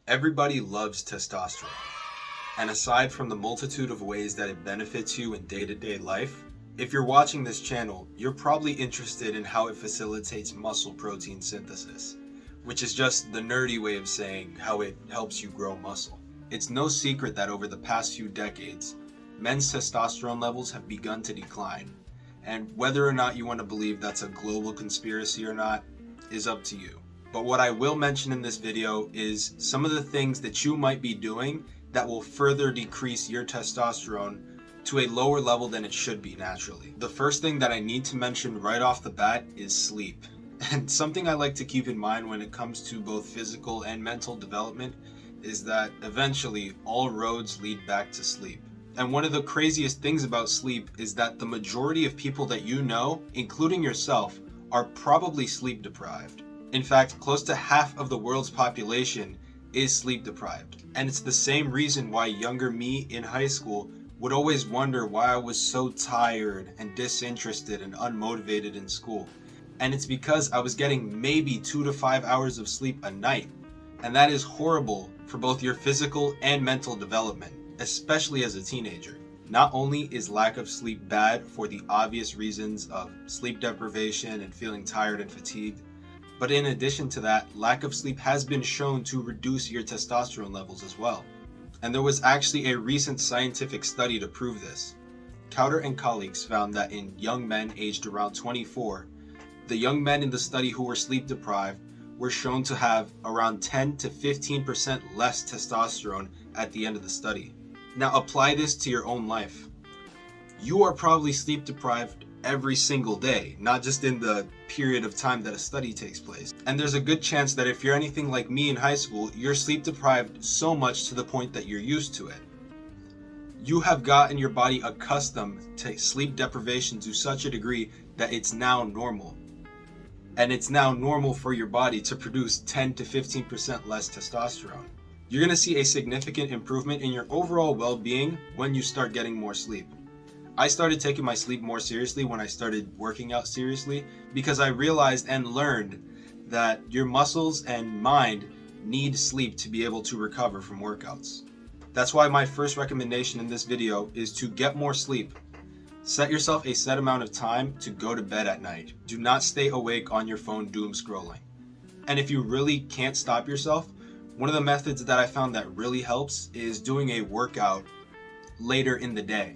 Everybody loves testosterone, and aside from the multitude of ways that it benefits you in day-to-day life, if you're watching this channel, you're probably interested in how it facilitates muscle protein synthesis, which is just the nerdy way of saying how it helps you grow muscle. It's no secret that over the past few decades, men's testosterone levels have begun to decline, and whether or not you want to believe that's a global conspiracy or not is up to you. But what I will mention in this video is some of the things that you might be doing that will further decrease your testosterone to a lower level than it should be naturally. The first thing that I need to mention right off the bat is sleep. And something I like to keep in mind when it comes to both physical and mental development is that eventually all roads lead back to sleep. And one of the craziest things about sleep is that the majority of people that you know, including yourself, are probably sleep deprived. In fact, close to half of the world's population is sleep deprived. And it's the same reason why younger me in high school would always wonder why I was so tired and disinterested and unmotivated in school. And it's because I was getting maybe 2 to 5 hours of sleep a night. And that is horrible for both your physical and mental development, especially as a teenager. Not only is lack of sleep bad for the obvious reasons of sleep deprivation and feeling tired and fatigued, but in addition to that, lack of sleep has been shown to reduce your testosterone levels as well. And there was actually a recent scientific study to prove this. Cowder and colleagues found that in young men aged around 24, the young men in the study who were sleep deprived were shown to have around 10 to 15% less testosterone at the end of the study. Now apply this to your own life. You are probably sleep deprived every single day, not just in the period of time that a study takes place. And there's a good chance that if you're anything like me in high school, you're sleep deprived so much to the point that you're used to it. You have gotten your body accustomed to sleep deprivation to such a degree that it's now normal. And it's now normal for your body to produce 10 to 15% less testosterone. You're going to see a significant improvement in your overall well-being when you start getting more sleep. I started taking my sleep more seriously when I started working out seriously because I realized and learned that your muscles and mind need sleep to be able to recover from workouts. That's why my first recommendation in this video is to get more sleep. Set yourself a set amount of time to go to bed at night. Do not stay awake on your phone doom scrolling. And if you really can't stop yourself, one of the methods that I found that really helps is doing a workout later in the day.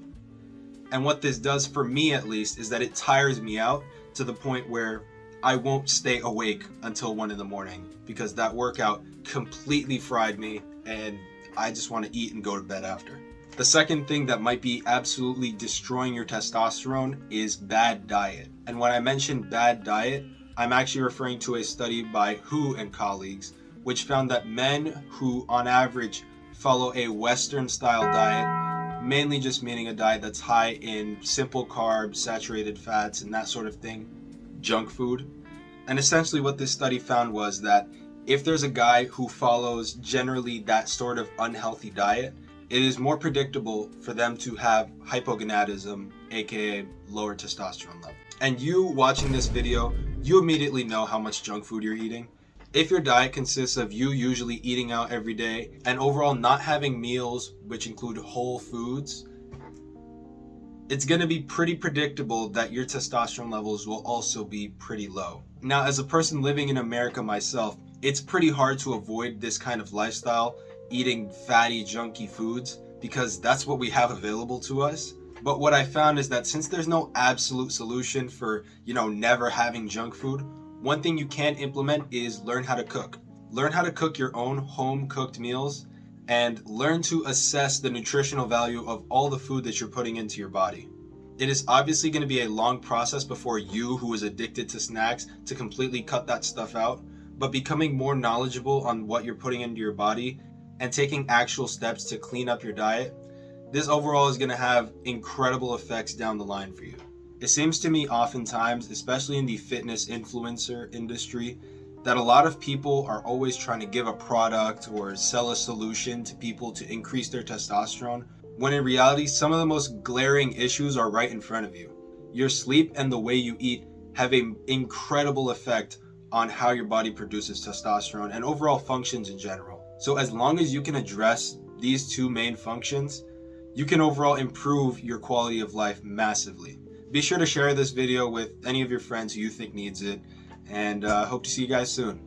And what this does for me at least is that it tires me out to the point where I won't stay awake until 1 in the morning because that workout completely fried me and I just want to eat and go to bed after. The second thing that might be absolutely destroying your testosterone is bad diet. And when I mention bad diet, I'm actually referring to a study by Hu and colleagues, which found that men who on average follow a Western style diet, mainly just meaning a diet that's high in simple carbs, saturated fats, and that sort of thing, junk food. And essentially what this study found was that if there's a guy who follows generally that sort of unhealthy diet, it is more predictable for them to have hypogonadism, aka lower testosterone level. And you watching this video, you immediately know how much junk food you're eating. If your diet consists of you usually eating out every day and overall not having meals which include whole foods, it's going to be pretty predictable that your testosterone levels will also be pretty low. Now, as a person living in America myself, it's pretty hard to avoid this kind of lifestyle, eating fatty, junky foods, because that's what we have available to us. But what I found is that since there's no absolute solution for, never having junk food, one thing you can implement is learn how to cook. Learn how to cook your own home-cooked meals and learn to assess the nutritional value of all the food that you're putting into your body. It is obviously going to be a long process before you, who is addicted to snacks, to completely cut that stuff out, but becoming more knowledgeable on what you're putting into your body and taking actual steps to clean up your diet, this overall is going to have incredible effects down the line for you. It seems to me oftentimes, especially in the fitness influencer industry, that a lot of people are always trying to give a product or sell a solution to people to increase their testosterone, when in reality, some of the most glaring issues are right in front of you. Your sleep and the way you eat have an incredible effect on how your body produces testosterone and overall functions in general. So as long as you can address these two main functions, you can overall improve your quality of life massively. Be sure to share this video with any of your friends who you think needs it, and hope to see you guys soon.